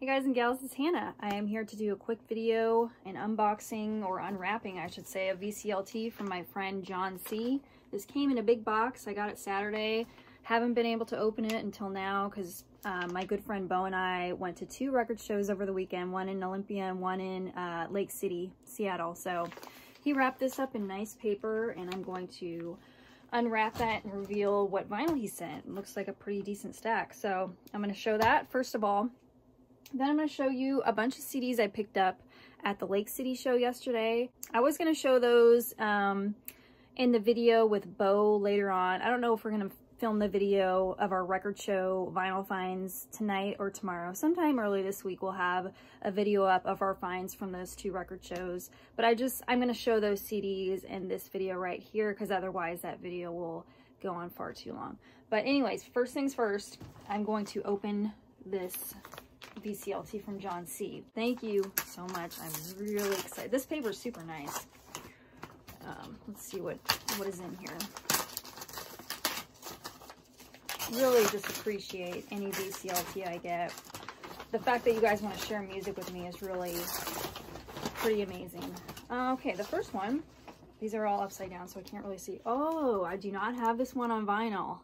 Hey guys and gals, it's Hannah. I am here to do a quick video, an unboxing or unwrapping, I should say, of VCLT from my friend John C. This came in a big box. I got it Saturday. Haven't been able to open it until now because my good friend Bo and I went to 2 record shows over the weekend, one in Olympia and one in Lake City, Seattle. So he wrapped this up in nice paper and I'm going to unwrap that and reveal what vinyl he sent. It looks like a pretty decent stack. So I'm going to show that first of all. Then I'm going to show you a bunch of CDs I picked up at the Lake City show yesterday. I was going to show those in the video with Bo later on. I don't know if we're going to film the video of our record show vinyl finds tonight or tomorrow. Sometime early this week we'll have a video up of our finds from those 2 record shows. But I'm going to show those CDs in this video right here because otherwise that video will go on far too long. But anyways, first things first, I'm going to open this VCLT from John C. Thank you so much. I'm really excited. This paper is super nice. Let's see what is in here. Really just appreciate any VCLT I get. The fact that you guys want to share music with me is really pretty amazing. Okay, the first one, these are all upside down so I can't really see. Oh, I do not have this one on vinyl.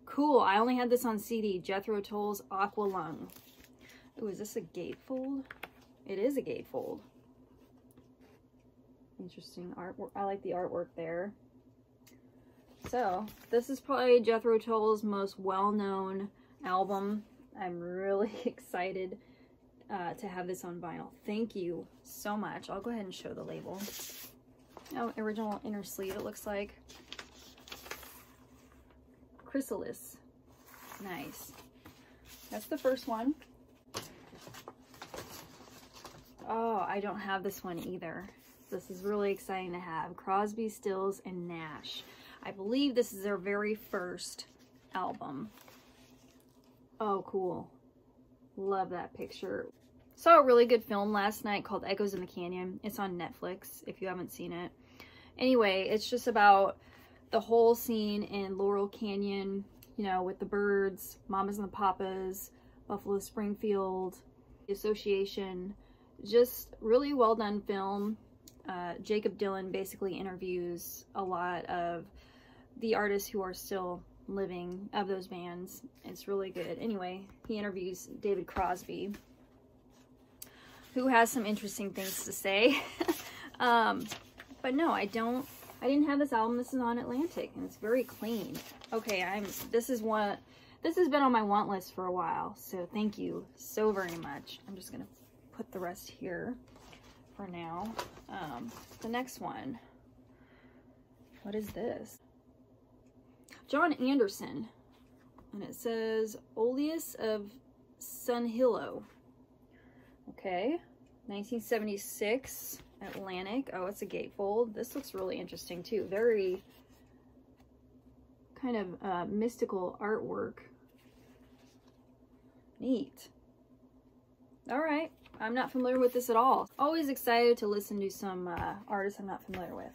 Cool, I only had this on CD, Jethro Tull's Aqua Lung. Ooh, is this a gatefold? It is a gatefold. Interesting artwork. I like the artwork there. So, this is probably Jethro Tull's most well-known album. I'm really excited to have this on vinyl. Thank you so much. I'll go ahead and show the label. Oh, original inner sleeve it looks like. Chrysalis. Nice. That's the first one. Oh, I don't have this one either. This is really exciting to have. Crosby, Stills, and Nash. I believe this is their very first album. Oh, cool. Love that picture. Saw a really good film last night called Echoes in the Canyon. It's on Netflix if you haven't seen it. Anyway, it's just about the whole scene in Laurel Canyon, you know, with the birds, Mamas and the Papas, Buffalo Springfield, the association. Just really well done film. Jacob Dylan basically interviews a lot of the artists who are still living of those bands. It's really good. Anyway, he interviews David Crosby, who has some interesting things to say. But no, I didn't have this album. This is on Atlantic and it's very clean. Okay, this has been on my want list for a while, so thank you so very much. I'm just gonna put the rest here for now. The next one, what is this? John Anderson, and it says Oleus of Sunhillow. Okay, 1976 Atlantic. Oh, it's a gatefold. This looks really interesting too. Very kind of mystical artwork. Neat. All right. I'm not familiar with this at all. Always excited to listen to some artists I'm not familiar with.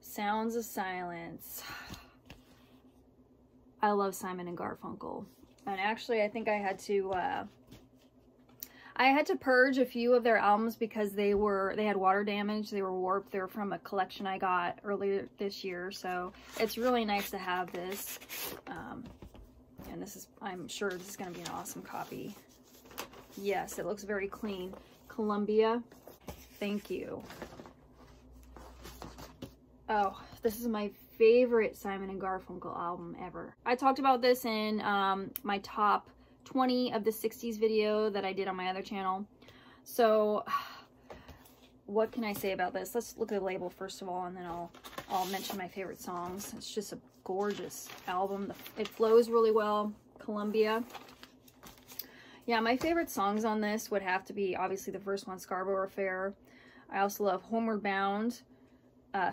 Sounds of Silence. I love Simon and Garfunkel. And actually, I think I had to purge a few of their albums because they had water damage. They were warped. They were from a collection I got earlier this year. So it's really nice to have this. And this is, I'm sure this is going to be an awesome copy. Yes, it looks very clean. Columbia, thank you. Oh, this is my favorite Simon and Garfunkel album ever. I talked about this in my top 20 of the 60s video that I did on my other channel. So, what can I say about this? Let's look at the label first of all, and then I'll mention my favorite songs. It's just a gorgeous album. It flows really well. Columbia. Yeah, my favorite songs on this would have to be obviously the first one, Scarborough Affair. I also love Homeward Bound,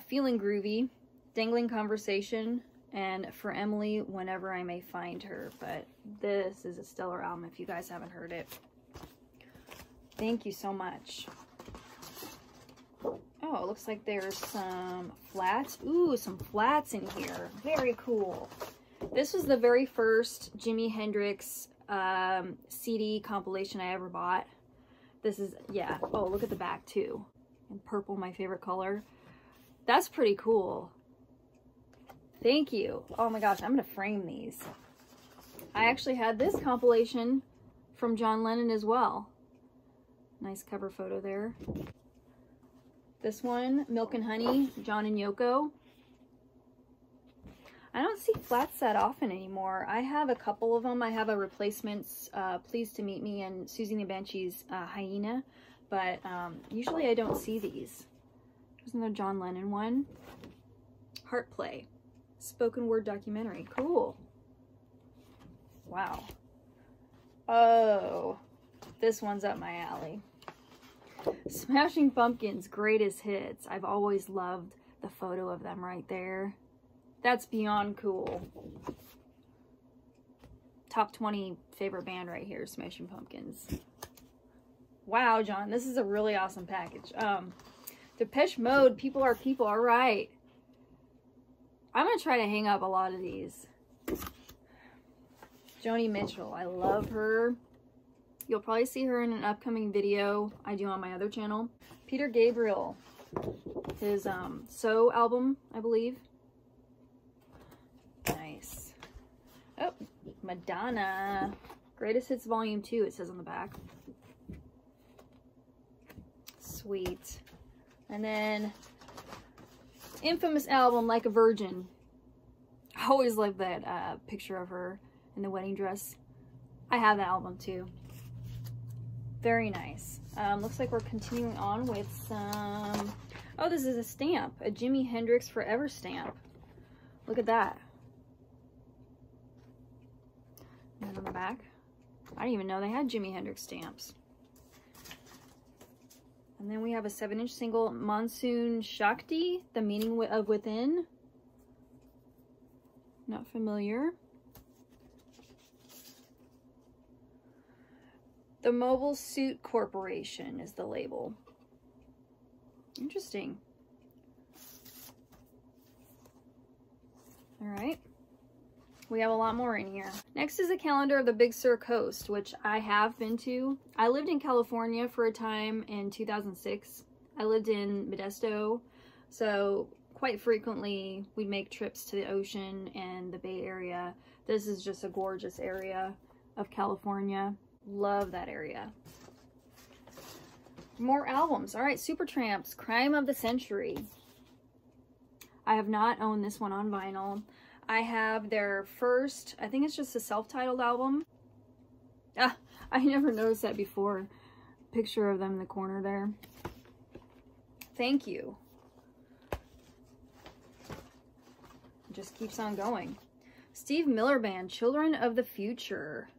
Feeling Groovy, Dangling Conversation, and For Emily, Whenever I May Find Her. But this is a stellar album if you guys haven't heard it. Thank you so much. Oh, it looks like there's some flats. Ooh, some flats in here. Very cool. This was the very first Jimi Hendrix CD compilation I ever bought. This is, yeah. Oh, look at the back too. And purple, my favorite color. That's pretty cool. Thank you. Oh my gosh, I'm gonna frame these. I actually had this compilation from John Lennon as well. Nice cover photo there. This one, Milk and Honey, John and Yoko. I don't see flats that often anymore. I have a couple of them. I have a replacements, Pleased to Meet Me and Susie and the Banshees, Hyena. But usually I don't see these. There's another John Lennon one. Heart Play. Spoken word documentary. Cool. Wow. Oh, this one's up my alley. Smashing Pumpkins Greatest Hits. I've always loved the photo of them right there. That's beyond cool. Top 20 favorite band right here, Smashing Pumpkins. Wow, John, this is a really awesome package. Depeche Mode, People Are People. All right. I'm going to try to hang up a lot of these. Joni Mitchell, I love her. You'll probably see her in an upcoming video I do on my other channel. Peter Gabriel, his So album, I believe. Nice. Oh, Madonna. Greatest Hits Volume 2, it says on the back. Sweet. And then, infamous album, Like a Virgin. I always loved that picture of her in the wedding dress. I have that album too. Very nice. Looks like we're continuing on with some... Oh, this is a stamp. A Jimi Hendrix Forever stamp. Look at that. And on the back. I didn't even know they had Jimi Hendrix stamps. And then we have a 7-inch single, Monsoon Shakti, The Meaning of Within. Not familiar. The Mobile Suit Corporation is the label. Interesting. All right. We have a lot more in here. Next is a calendar of the Big Sur Coast, which I have been to. I lived in California for a time in 2006. I lived in Modesto, so quite frequently we'd make trips to the ocean and the Bay Area. This is just a gorgeous area of California. Love that area. More albums. All right, Supertramp's Crime of the Century. I have not owned this one on vinyl. I have their first, I think it's just a self-titled album. Ah, I never noticed that before. Picture of them in the corner there. Thank you. It just keeps on going. Steve Miller Band, Children of the Future.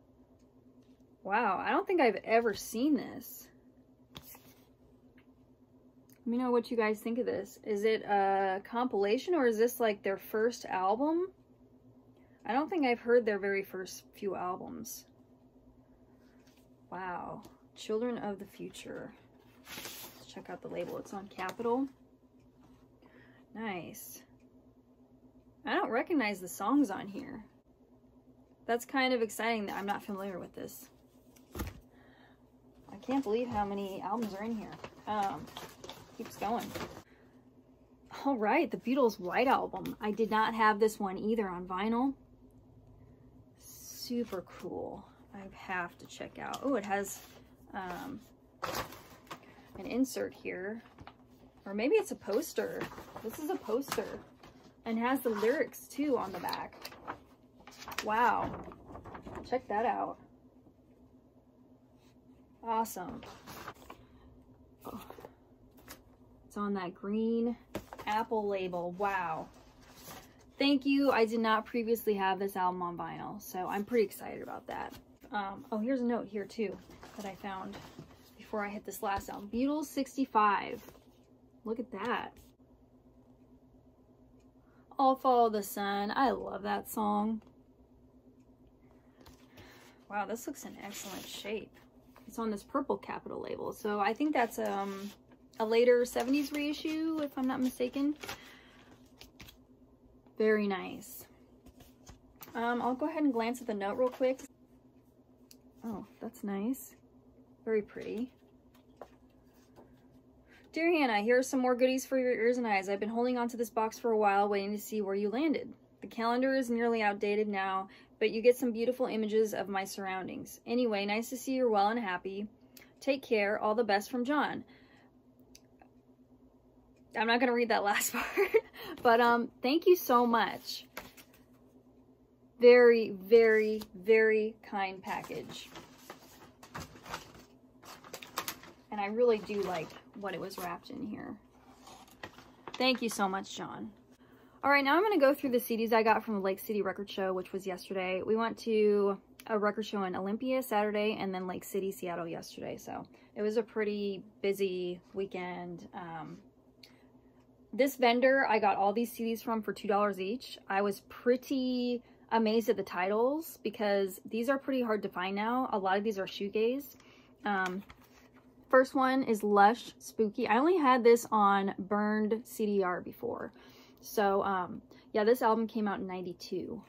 Wow, I don't think I've ever seen this. Let me know what you guys think of this. Is it a compilation or is this like their first album? I don't think I've heard their very first few albums. Wow. Children of the Future. Let's check out the label. It's on Capitol. Nice. I don't recognize the songs on here. That's kind of exciting that I'm not familiar with this. I can't believe how many albums are in here. Keeps going. All right, the Beatles White Album. I did not have this one either on vinyl. Super cool. I have to check out. Oh, it has an insert here. Or maybe it's a poster. This is a poster. And has the lyrics too on the back. Wow. Check that out. Awesome. Oh. It's on that green Apple label. Wow. Thank you. I did not previously have this album on vinyl, so I'm pretty excited about that. Oh, here's a note here too that I found before I hit this last album. Beatles 65. Look at that. I'll Follow the Sun. I love that song. Wow, this looks in excellent shape. It's on this purple Capitol label, so I think that's a later 70s reissue, if I'm not mistaken. Very nice. I'll go ahead and glance at the note real quick. Oh, that's nice. Very pretty. Dear Hannah, here are some more goodies for your ears and eyes. I've been holding on to this box for a while, waiting to see where you landed. The calendar is nearly outdated now, but you get some beautiful images of my surroundings. Anyway, nice to see you're well and happy. Take care. All the best from John. I'm not going to read that last part, but thank you so much. Very, very, very kind package. And I really do like what it was wrapped in here. Thank you so much, John. All right, now I'm going to go through the CDs I got from the Lake City Record Show, which was yesterday. We went to a record show in Olympia Saturday and then Lake City, Seattle yesterday. So it was a pretty busy weekend. This vendor, I got all these CDs from for $2 each. I was pretty amazed at the titles because these are pretty hard to find now. A lot of these are shoegaze. First one is Lush Spooky. I only had this on burned CDR before. So, yeah, this album came out in '92.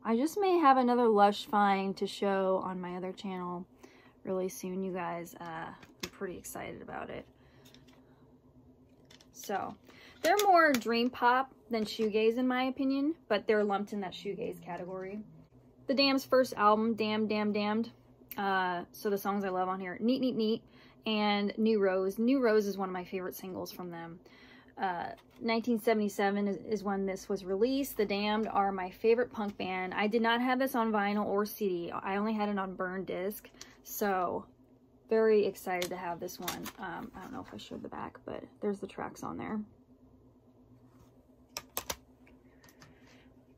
I just may have another Lush find to show on my other channel really soon, you guys. I'm pretty excited about it. So, they're more dream pop than shoegaze in my opinion, but they're lumped in that shoegaze category. The Damned's first album, Damned, Damned, Damned. So the songs I love on here, Neat, Neat, Neat, and New Rose. New Rose is one of my favorite singles from them. 1977 is when this was released. The Damned are my favorite punk band. I did not have this on vinyl or CD. I only had it on burned disc. So very excited to have this one. I don't know if I showed the back, but there's the tracks on there.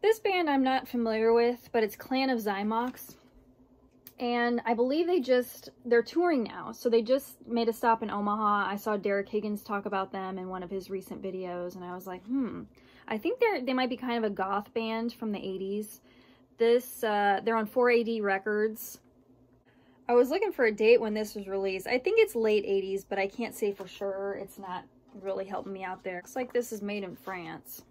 This band I'm not familiar with, but it's Clan of Zymox. And I believe they're touring now. So they just made a stop in Omaha. I saw Derek Higgins talk about them in one of his recent videos. And I was like, I think they might be kind of a goth band from the 80s. They're on 4AD Records. I was looking for a date when this was released. I think it's late 80s, but I can't say for sure. It's not really helping me out there. Looks like this is made in France.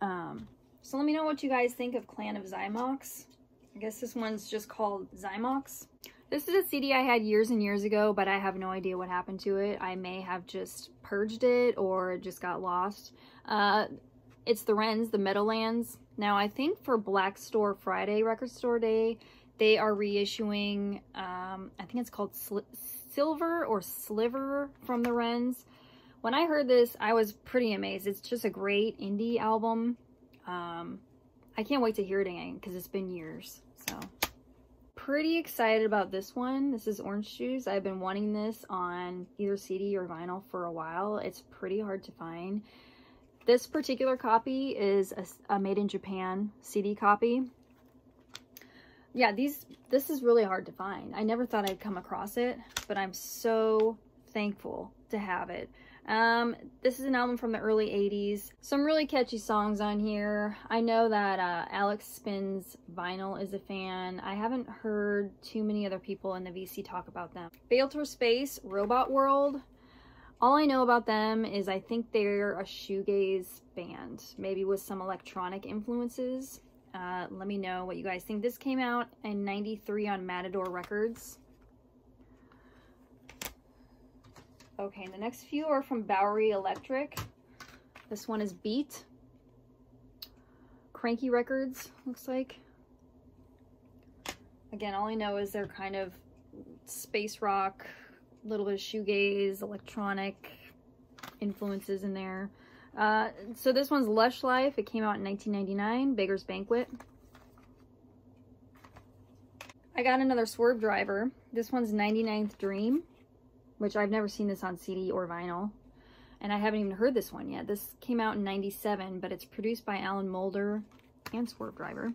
So let me know what you guys think of Clan of Zymox. I guess this one's just called Zymox. This is a CD I had years and years ago, but I have no idea what happened to it. I may have just purged it or it just got lost. It's the Wrens, the Meadowlands. Now, I think for Black Store Friday, Record Store Day, they are reissuing, I think it's called Silver or Sliver from the Wrens. When I heard this, I was pretty amazed. It's just a great indie album. I can't wait to hear it again because it's been years. So pretty excited about this one. This is Orange Shoes. I've been wanting this on either CD or vinyl for a while. It's pretty hard to find. This particular copy is a made in Japan CD copy. Yeah, this is really hard to find. I never thought I'd come across it, but I'm so thankful to have it. This is an album from the early 80s. Some really catchy songs on here. I know that Alex Spins Vinyl is a fan. I haven't heard too many other people in the VC talk about them. Beatle Space, Robot World. All I know about them is I think they're a shoegaze band, maybe with some electronic influences. Let me know what you guys think. This came out in '93 on Matador Records. Okay, the next few are from Bowery Electric. This one is Beat. Cranky Records, looks like. Again, all I know is they're kind of space rock, a little bit of shoegaze, electronic influences in there. So this one's Lush Life. It came out in 1999, Beggar's Banquet. I got another Swerve Driver. This one's 99th Dream, which I've never seen this on CD or vinyl. And I haven't even heard this one yet. This came out in '97, but it's produced by Alan Moulder and Swerve Driver.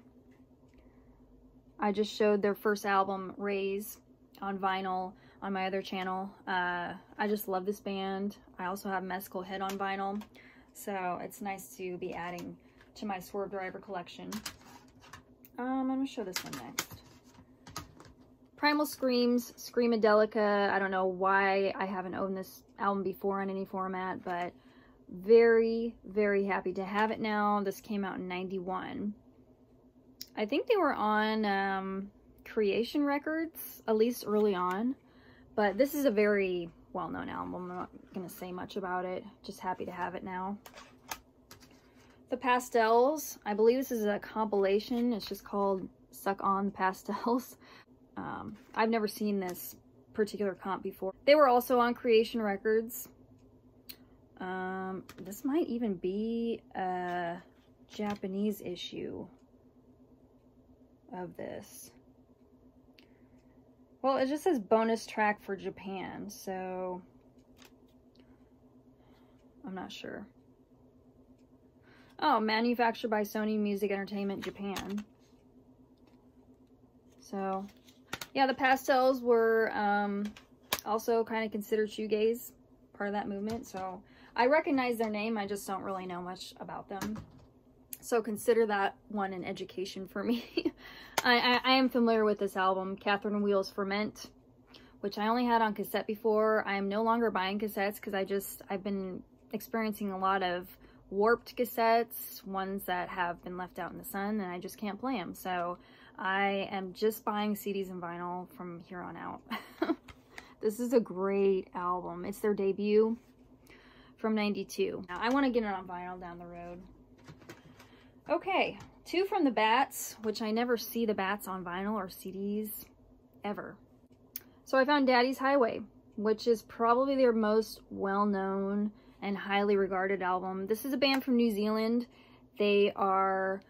I just showed their first album, Raise, on vinyl on my other channel. I just love this band. I also have Mescal Head on vinyl. So it's nice to be adding to my Swerve Driver collection. I'm going to show this one next. Primal Screams, Screamadelica. I don't know why I haven't owned this album before on any format, but very, very happy to have it now. This came out in '91. I think they were on Creation Records, at least early on. But this is a very well-known album. I'm not going to say much about it. Just happy to have it now. The Pastels. I believe this is a compilation. It's just called Suck On the Pastels. I've never seen this particular comp before. They were also on Creation Records. This might even be a Japanese issue of this. Well, it just says bonus track for Japan, so I'm not sure. Oh, manufactured by Sony Music Entertainment Japan. So, yeah, the Pastels were also kind of considered shoegaze, part of that movement. So, I recognize their name, I just don't really know much about them. So, consider that one an education for me. I am familiar with this album, Catherine Wheels Ferment, which I only had on cassette before. I am no longer buying cassettes because I've been experiencing a lot of warped cassettes, ones that have been left out in the sun, and I just can't play them. So I am just buying CDs and vinyl from here on out. This is a great album. It's their debut from '92. Now I want to get it on vinyl down the road. Okay, two from the Bats, which I never see the Bats on vinyl or CDs ever. So I found Daddy's Highway, which is probably their most well-known and highly regarded album. This is a band from New Zealand. They are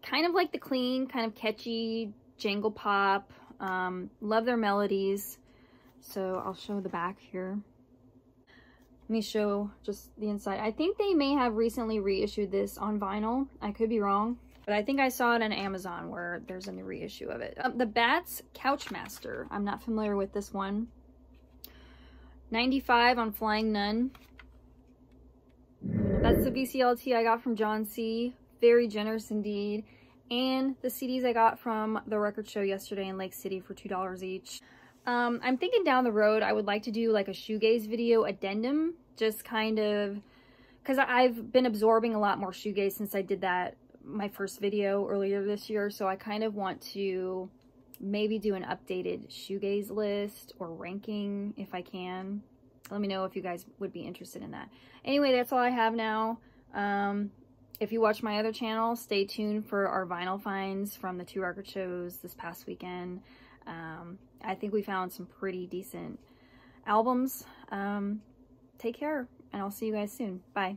kind of like the Clean, kind of catchy, jangle pop. Love their melodies. So I'll show the back here. Let me show just the inside. I think they may have recently reissued this on vinyl. I could be wrong, but I think I saw it on Amazon where there's a new reissue of it. The Bats Couchmaster. I'm not familiar with this one. 95 on Flying Nun. That's the VCLT I got from John C. Very generous indeed. And the CDs I got from the record show yesterday in Lake City for $2 each. I'm thinking down the road I would like to do like a shoegaze video addendum, just kind of because I've been absorbing a lot more shoegaze since I did that my first video earlier this year. So I kind of want to maybe do an updated shoegaze list or ranking if I can. Let me know if you guys would be interested in that. Anyway, that's all I have now. If you watch my other channel, stay tuned for our vinyl finds from the 2 record shows this past weekend. I think we found some pretty decent albums. Take care, and I'll see you guys soon. Bye.